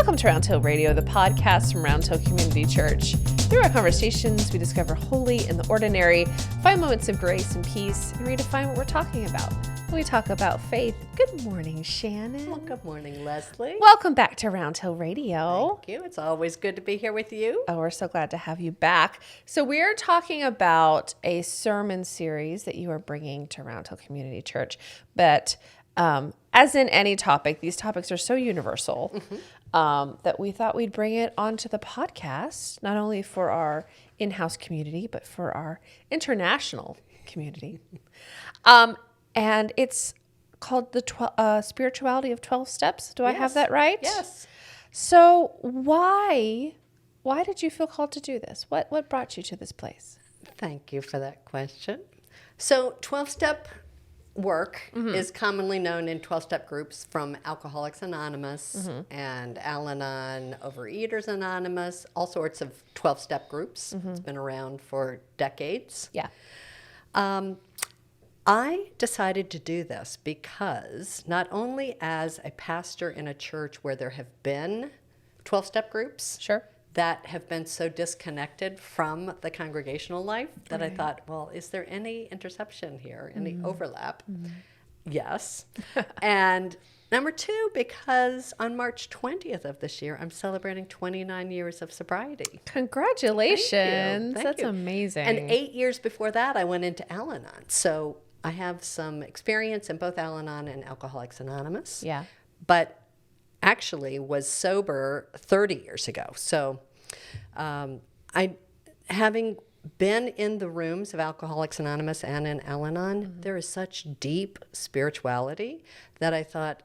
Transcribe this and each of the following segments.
Welcome to Roundhill Radio, the podcast from Roundhill Community Church. Through our conversations, we discover holy in the ordinary, find moments of grace and peace, and redefine what we're talking about. We talk about faith. Good morning, Shannon. Well, good morning, Leslie. Welcome back to Roundhill Radio. Thank you. It's always good to be here with you. Oh, we're so glad to have you back. So we're talking about a sermon series that you are bringing to Roundhill Community Church. But as in any topic, these topics are so universal that we thought we'd bring it onto the podcast, not only for our in-house community, but for our international community. And it's called the Spirituality of 12 Steps. Do I have that right? Yes. So why did you feel called to do this? What brought you to this place? Thank you for that question. So 12-step work is commonly known in 12-step groups from Alcoholics Anonymous and Al-Anon, Overeaters Anonymous, all sorts of 12-step groups. It's been around for decades. Yeah. I decided to do this because not only as a pastor in a church where there have been 12-step groups Sure. that have been so disconnected from the congregational life that I Right. thought, well, is there any interception here, any overlap? Yes. And number two, because on March 20th of this year, I'm celebrating 29 years of sobriety. Congratulations. Thank That's you. amazing. And 8 years before that, I went into Al-Anon. So I have some experience in both Al-Anon and Alcoholics Anonymous. Yeah. But actually was sober 30 years ago. So having been in the rooms of Alcoholics Anonymous and in Al-Anon, there is such deep spirituality that I thought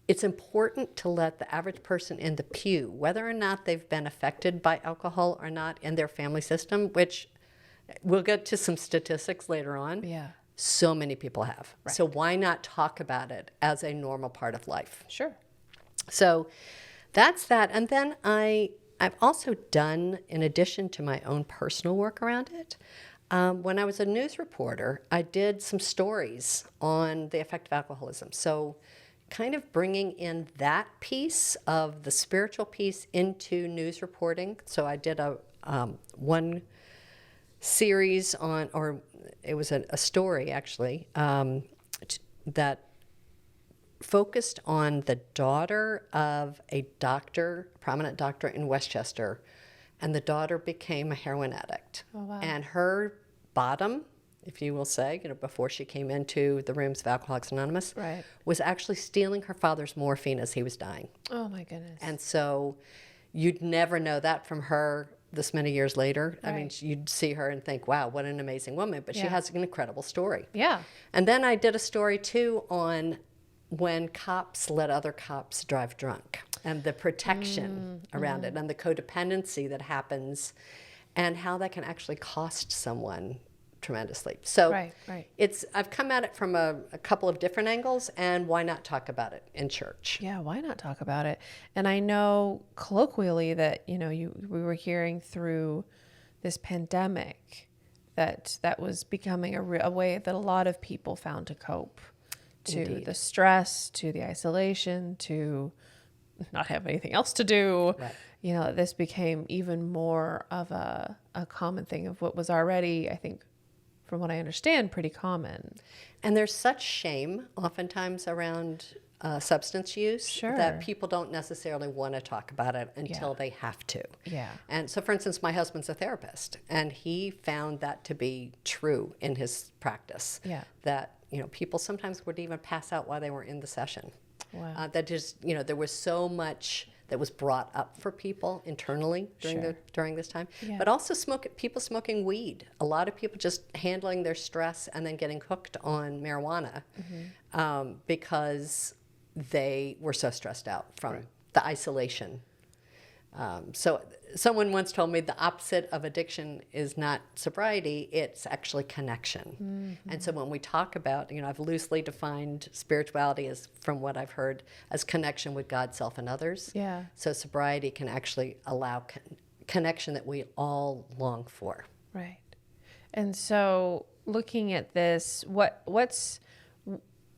it's important to let the average person in the pew, whether or not they've been affected by alcohol or not in their family system, which we'll get to some statistics later on. Yeah. So many people have. Right. So why not talk about it as a normal part of life? Sure. So that's that. And then I've also done, in addition to my own personal work around it, when I was a news reporter, I did some stories on the effect of alcoholism. So kind of bringing in that piece of the spiritual piece into news reporting. So I did one series on, or it was a story actually, that focused on the daughter of a doctor, prominent doctor in Westchester, and the daughter became a heroin addict. Oh, wow. And her bottom, if you will say, before she came into the rooms of Alcoholics Anonymous, Right. was actually stealing her father's morphine as he was dying. Oh, my goodness. And so you'd never know that from her this many years later. I mean, Right. you'd see her and think, wow, what an amazing woman. But she Yeah. has an incredible story. Yeah. And then I did a story, too, on when cops let other cops drive drunk and the protection around it and the codependency that happens and how that can actually cost someone tremendously. So Right. I've come at it from a couple of different angles, and why not talk about it in church? Yeah, why not talk about it? And I know colloquially that, we were hearing through this pandemic that was becoming a way that a lot of people found to cope to Indeed. the stress, to the isolation, to not have anything else to do. Right. This became even more of a common thing of what was already, I think, from what I understand, pretty common. And there's such shame oftentimes around substance use Sure. that people don't necessarily want to talk about it until they have to. Yeah. And so, for instance, my husband's a therapist, and he found that to be true in his practice. Yeah. That, people sometimes would even pass out while they were in the session. Wow. That just, there was so much that was brought up for people internally during this time. Yeah. But also people smoking weed. A lot of people just handling their stress and then getting hooked on marijuana because they were so stressed out from the isolation. So someone once told me the opposite of addiction is not sobriety, it's actually connection. And so when we talk about, I've loosely defined spirituality as, from what I've heard, as connection with God, self, and others. Yeah. So sobriety can actually allow connection that we all long for. Right. And so looking at this, what's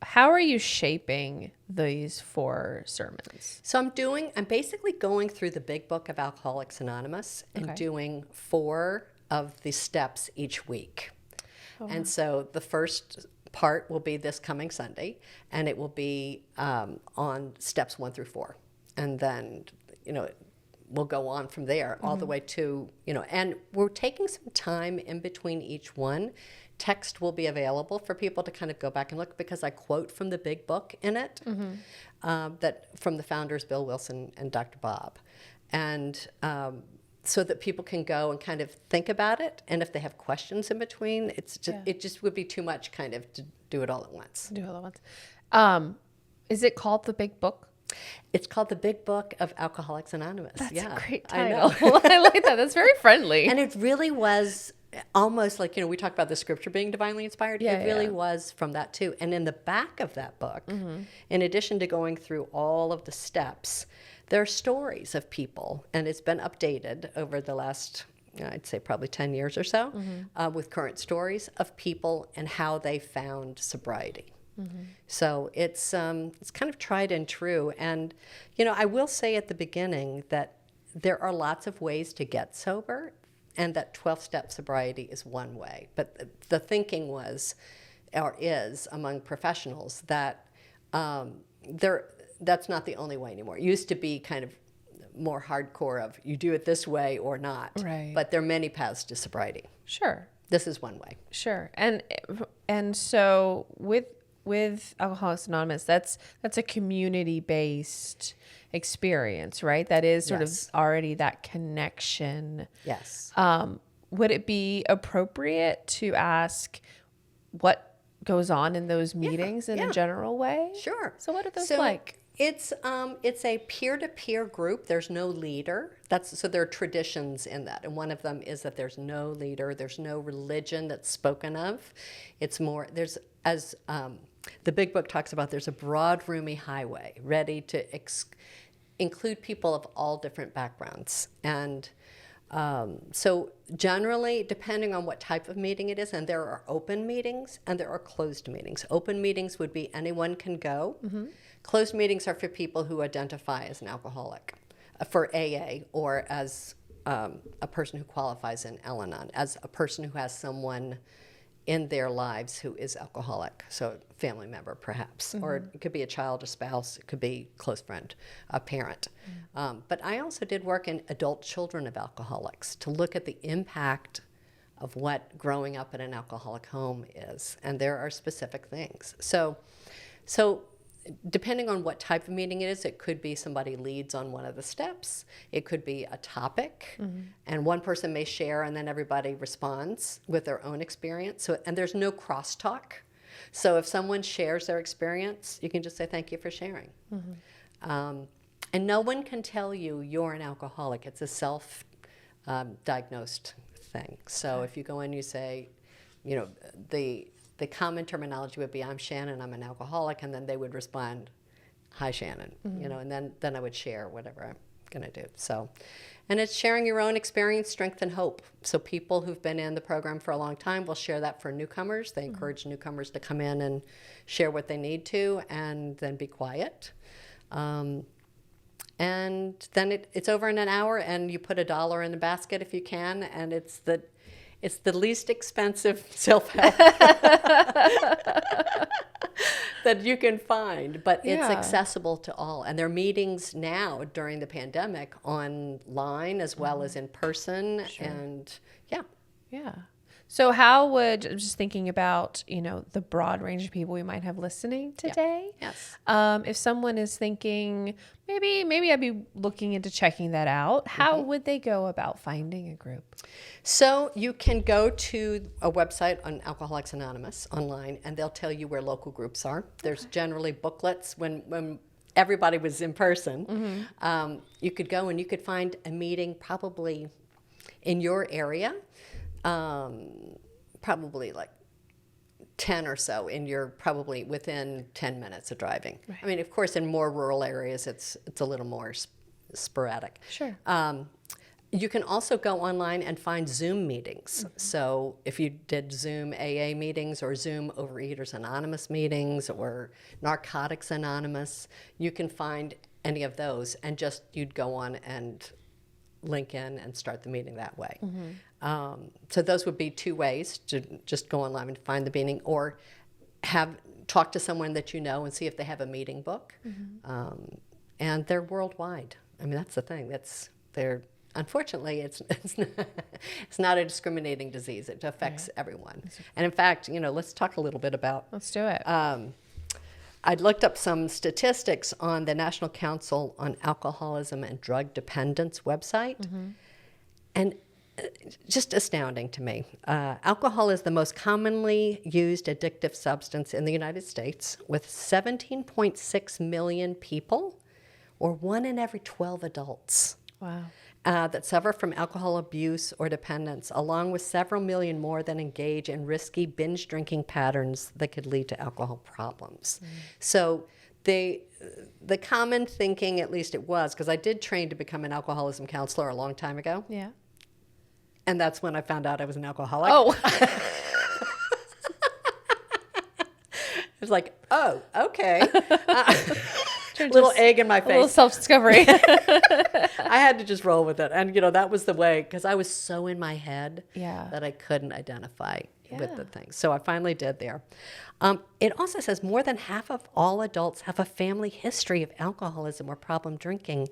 how are you shaping these 4 sermons? So I'm basically going through the big book of Alcoholics Anonymous and doing 4 of the steps each week. And so the first part will be this coming Sunday, and it will be on steps 1 through 4. And then, we'll go on from there all the way to, and we're taking some time in between each one. Text will be available for people to kind of go back and look, because I quote from the big book in it, that from the founders, Bill Wilson and Dr. Bob. And so that people can go and kind of think about it. And if they have questions in between, it just would be too much kind of to do it all at once. Do it all at once. Is it called the Big Book? It's called the Big Book of Alcoholics Anonymous. That's a great I title. know. I like that. That's very friendly. And it really was almost like, we talk about the scripture being divinely inspired. It really was from that too. And in the back of that book, in addition to going through all of the steps, there are stories of people, and it's been updated over the last, I'd say probably 10 years or so, with current stories of people and how they found sobriety. So it's kind of tried and true. And, I will say at the beginning that there are lots of ways to get sober, and that 12-step sobriety is one way. But the thinking was, or is, among professionals that that's not the only way anymore. It used to be kind of more hardcore of you do it this way or not. Right. But there are many paths to sobriety. Sure. This is one way. Sure. And so with Alcoholics Anonymous, that's a community-based experience, right? That is sort of already that connection. Yes. Would it be appropriate to ask what goes on in those meetings in a general way? Sure. So what are those like? It's a peer-to-peer group. There's no leader. So there are traditions in that, and one of them is that there's no leader. There's no religion that's spoken of. It's more as the big book talks about. There's a broad, roomy highway ready to include people of all different backgrounds, and so generally, depending on what type of meeting it is, and there are open meetings and there are closed meetings. Open meetings would be anyone can go. Closed meetings are for people who identify as an alcoholic, for AA, or as a person who qualifies in Al-Anon, as a person who has someone in their lives who is alcoholic, so a family member perhaps, or it could be a child, a spouse, it could be a close friend, a parent. But I also did work in adult children of alcoholics to look at the impact of what growing up in an alcoholic home is, and there are specific things. So depending on what type of meeting it is, it could be somebody leads on one of the steps. It could be a topic, and one person may share, and then everybody responds with their own experience. And there's no crosstalk. So if someone shares their experience, you can just say, thank you for sharing. And no one can tell you you're an alcoholic. It's a self-diagnosed thing. So if you go in, you say, the common terminology would be, I'm Shannon, I'm an alcoholic, and then they would respond, hi, Shannon, and then I would share whatever I'm going to do. So, and it's sharing your own experience, strength, and hope. So people who've been in the program for a long time will share that for newcomers. They encourage newcomers to come in and share what they need to, and then be quiet. And then it's over in an hour, and you put $1 in the basket if you can, and it's the least expensive self-help that you can find, but it's accessible to all. And there are meetings now during the pandemic online as well as in person. Sure. And Yeah. So I'm just thinking about, the broad range of people we might have listening today. Yes. If someone is thinking, maybe I'd be looking into checking that out, how would they go about finding a group? So you can go to a website on Alcoholics Anonymous online, and they'll tell you where local groups are. There's generally booklets when everybody was in person. You could go and you could find a meeting probably in your area. Probably like 10 or so, and you're probably within 10 minutes of driving. Right. I mean, of course, in more rural areas, it's a little more sporadic. Sure. You can also go online and find Zoom meetings. So if you did Zoom AA meetings or Zoom Overeaters Anonymous meetings or Narcotics Anonymous, you can find any of those and just you'd go on and link in and start the meeting that way. So those would be two ways to just go online and find the meeting, or talk to someone that you know and see if they have a meeting book. And they're worldwide. I mean, that's the thing. Unfortunately, it's not a discriminating disease. It affects everyone. And in fact, let's talk a little bit about. Let's do it. I looked up some statistics on the National Council on Alcoholism and Drug Dependence website, and just astounding to me. Alcohol is the most commonly used addictive substance in the United States, with 17.6 million people, or 1 in every 12 adults. Wow. That suffer from alcohol abuse or dependence, along with several million more that engage in risky binge drinking patterns that could lead to alcohol problems. So the common thinking, at least it was, because I did train to become an alcoholism counselor a long time ago. Yeah. And that's when I found out I was an alcoholic. Oh. It was like, oh, okay. Little egg in my face. A little self-discovery. I had to just roll with it. And, that was the way, because I was so in my head that I couldn't identify with the things. So I finally did there. It also says more than half of all adults have a family history of alcoholism or problem drinking,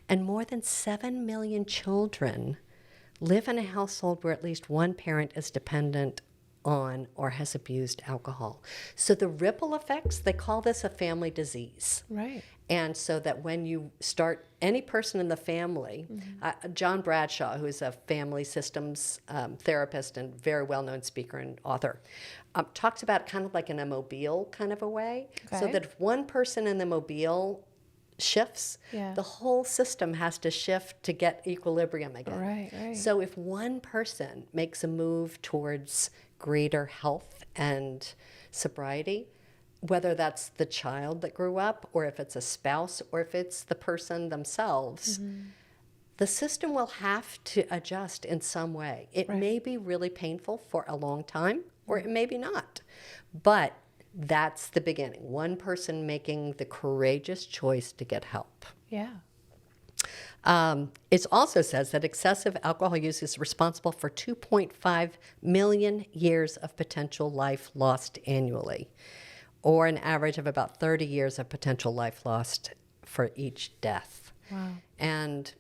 and more than 7 million children live in a household where at least one parent is dependent on or has abused alcohol. So the ripple effects, they call this a family disease. Right. And so that when you start, any person in the family, John Bradshaw, who is a family systems therapist and very well-known speaker and author, talks about it kind of like in a mobile kind of a way. So that if one person in the mobile shifts, the whole system has to shift to get equilibrium again. Right. So if one person makes a move towards greater health and sobriety, whether that's the child that grew up, or if it's a spouse, or if it's the person themselves, the system will have to adjust in some way. It may be really painful for a long time, or it may be not. But that's the beginning. One person making the courageous choice to get help. Yeah. It also says that excessive alcohol use is responsible for 2.5 million years of potential life lost annually, or an average of about 30 years of potential life lost for each death. Wow. And,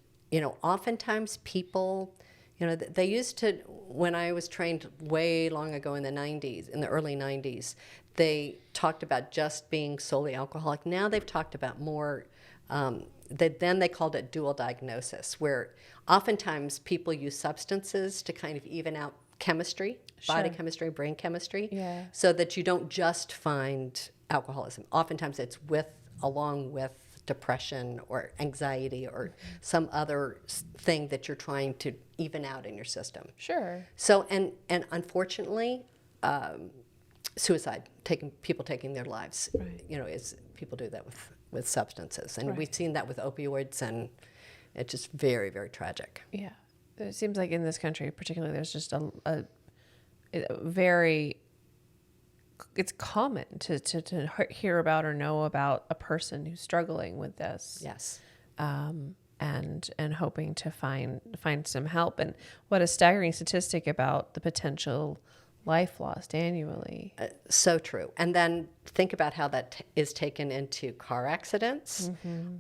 oftentimes people, they used to, when I was trained way long ago in the 90s, in the early 90s, they talked about just being solely alcoholic. Now they've talked about more, then they called it dual diagnosis, where oftentimes people use substances to kind of even out chemistry, body chemistry, brain chemistry, so that you don't just find alcoholism. Oftentimes it's along with depression or anxiety or some other thing that you're trying to even out in your system. Sure. So, and unfortunately, suicide, people taking their lives, is people do that with substances. And we've seen that with opioids, and it's just very, very tragic. Yeah. It seems like in this country particularly, there's just a very, it's common to hear about or know about a person who's struggling with this. Yes. And hoping to find some help. And what a staggering statistic about the potential life lost annually. So true. And then think about how that is taken into car accidents.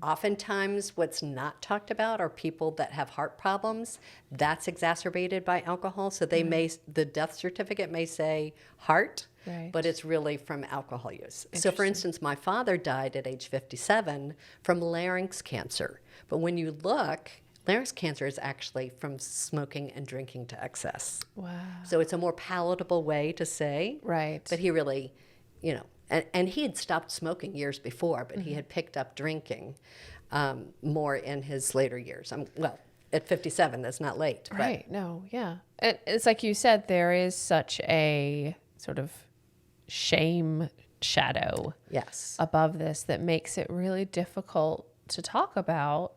Oftentimes what's not talked about are people that have heart problems. That's exacerbated by alcohol. So the death certificate may say heart, but it's really from alcohol use. So for instance, my father died at age 57 from larynx cancer. But when you look, larynx cancer is actually from smoking and drinking to excess. Wow. So it's a more palatable way to say. Right. But he really, and he had stopped smoking years before, but he had picked up drinking more in his later years. At 57, that's not late. Right. No, yeah. And it's like you said, there is such a sort of shame shadow above this that makes it really difficult to talk about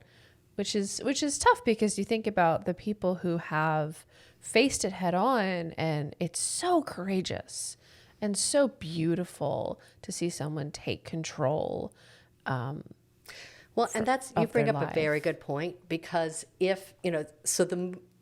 which is tough because you think about the people who have faced it head on, and it's so courageous and so beautiful to see someone take control. Well, and you bring up life. a very good point, because if, so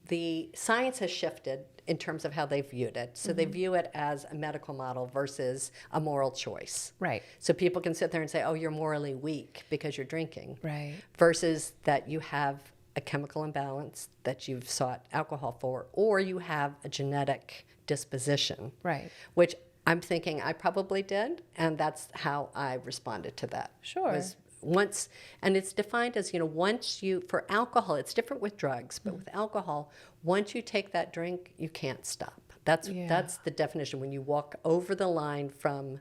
the science has shifted in terms of how they viewed it. So they view it as a medical model versus a moral choice. Right. So people can sit there and say, oh, you're morally weak because you're drinking. Right. Versus that you have a chemical imbalance that you've sought alcohol for, or you have a genetic disposition. Right. Which I'm thinking I probably did, and that's how I responded to that. Sure. Was once, and it's defined as, once you, for alcohol, it's different with drugs, but with alcohol, once you take that drink, you can't stop. That's the definition. When you walk over the line from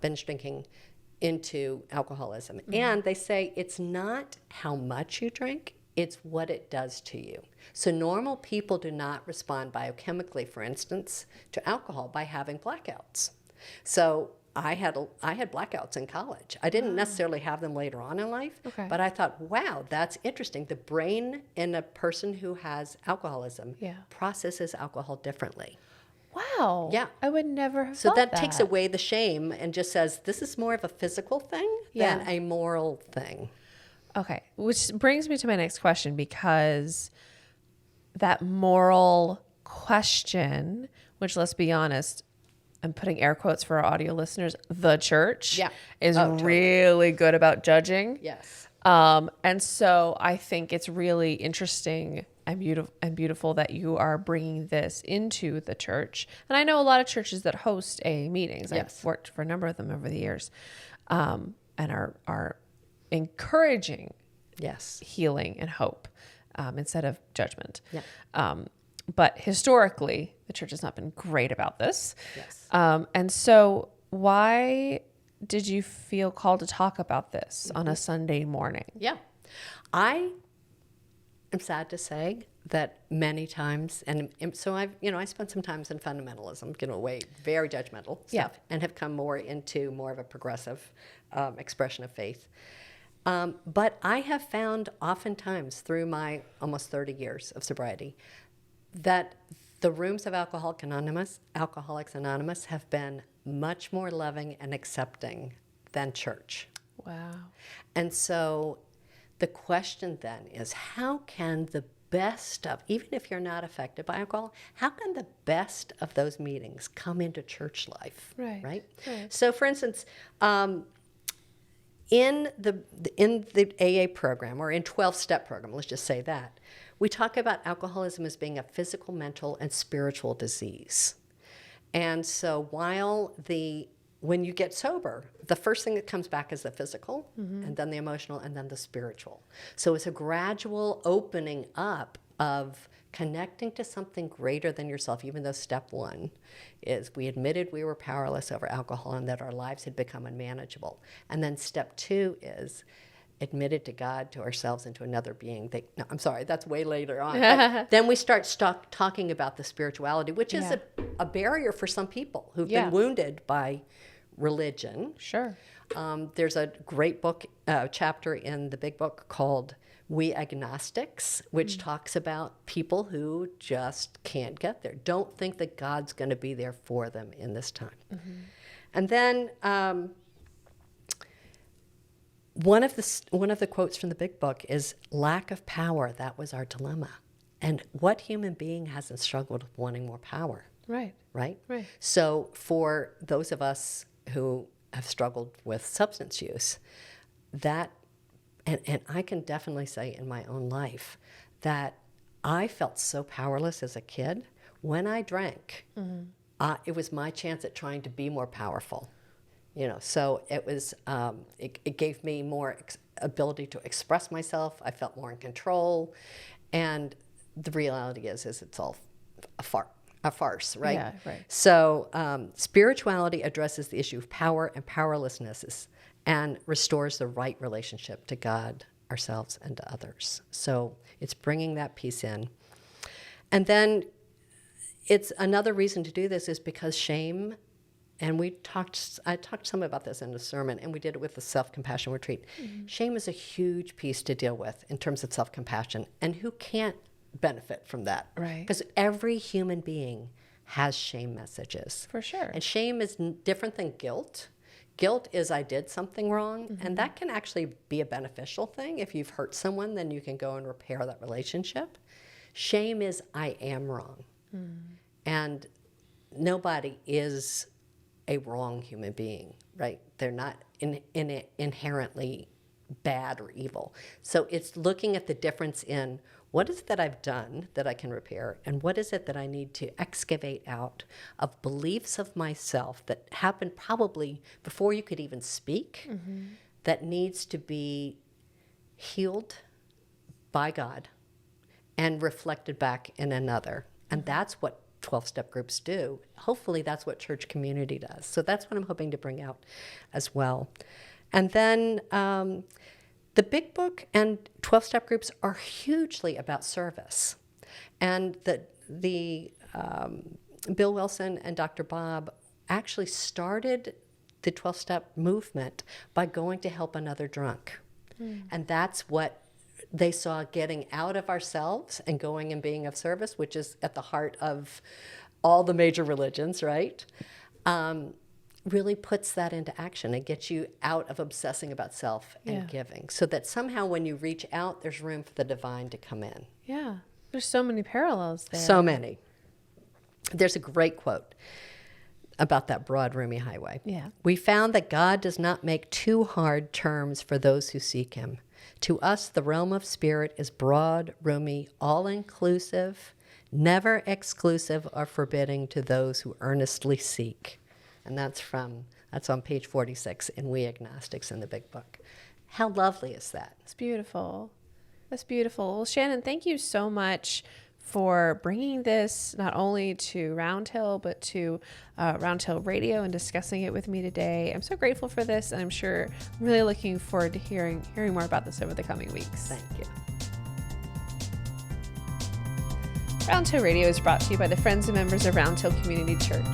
binge drinking into alcoholism. And they say it's not how much you drink, it's what it does to you. So normal people do not respond biochemically, for instance, to alcohol by having blackouts. So I had blackouts in college. I didn't necessarily have them later on in life, but I thought, wow, that's interesting. The brain in a person who has alcoholism processes alcohol differently. Wow. Yeah. I would never have So thought that takes away the shame and just says this is more of a physical thing than a moral thing. Okay. Which brings me to my next question, because that moral question, which, let's be honest, I'm putting air quotes for our audio listeners, the church is really good about judging. Yes. And so I think it's really interesting and beautiful that you are bringing this into the church. And I know a lot of churches that host AA meetings. Yes. I've worked for a number of them over the years, and are encouraging healing and hope instead of judgment. Yeah. But historically, the church has not been great about this. Yes. And so why did you feel called to talk about this on a Sunday morning? Yeah. I am sad to say that many times, and so I spent some times in fundamentalism, away very judgmental stuff, and have come more into more of a progressive expression of faith. But I have found oftentimes through my almost 30 years of sobriety that the rooms of Alcoholics Anonymous have been much more loving and accepting than church. Wow. And so the question then is, how can the best of, even if you're not affected by alcohol, how can the best of those meetings come into church life? Right? So for instance, in the AA program, or in 12-step program, let's just say that, we talk about alcoholism as being a physical, mental, and spiritual disease. And so when you get sober, the first thing that comes back is the physical, and then the emotional, and then the spiritual. So it's a gradual opening up of connecting to something greater than yourself, even though step one is we admitted we were powerless over alcohol and that our lives had become unmanageable. And then step two is admitted to God, to ourselves, and to another being. I'm sorry, that's way later on. But then we start talking about the spirituality, which is a barrier for some people who've been wounded by religion. Sure. There's a great book, chapter in the big book called We Agnostics, which talks about people who just can't get there, don't think that God's going to be there for them in this time. And then one of the quotes from the big book is, lack of power, that was our dilemma. And what human being hasn't struggled with wanting more power? Right. So for those of us who have struggled with substance use, that, and I can definitely say in my own life that I felt so powerless as a kid. When I drank, it was my chance at trying to be more powerful. So it was, it gave me more ability to express myself. I felt more in control. And the reality is it's all a farce, right? Yeah, right. So spirituality addresses the issue of power and powerlessness and restores the right relationship to God, ourselves, and to others. So it's bringing that piece in. And then it's another reason to do this is because shame and I talked some about this in the sermon, and we did it with the self-compassion retreat. Shame is a huge piece to deal with in terms of self-compassion, and who can't benefit from that? Right. Because every human being has shame messages. For sure. And shame is different than guilt. Guilt is I did something wrong, and that can actually be a beneficial thing. If you've hurt someone, then you can go and repair that relationship. Shame is I am wrong. And nobody is a wrong human being, right? They're not inherently bad or evil. So it's looking at the difference in what is it that I've done that I can repair, and what is it that I need to excavate out of beliefs of myself that happened probably before you could even speak, that needs to be healed by God and reflected back in another. And that's what 12-step groups do. Hopefully that's what church community does. So that's what I'm hoping to bring out as well. And then the Big Book and 12-step groups are hugely about service. And the Bill Wilson and Dr. Bob actually started the 12-step movement by going to help another drunk. And that's what they saw, getting out of ourselves and going and being of service, which is at the heart of all the major religions, right? Really puts that into action and gets you out of obsessing about self and giving, so that somehow when you reach out, there's room for the divine to come in. Yeah. There's so many parallels there. So many. There's a great quote about that broad, roomy highway. Yeah. We found that God does not make too hard terms for those who seek him. To us, the realm of spirit is broad, roomy, all-inclusive, never exclusive or forbidding to those who earnestly seek. And that's on page 46 in We Agnostics in the Big Book. How lovely is that? It's beautiful. That's beautiful. Well, Shannon, thank you so much for bringing this not only to Round Hill, but to Round Hill Radio and discussing it with me today. I'm so grateful for this, and I'm sure I'm really looking forward to hearing more about this over the coming weeks. Thank you. Round Hill Radio is brought to you by the friends and members of Round Hill Community Church.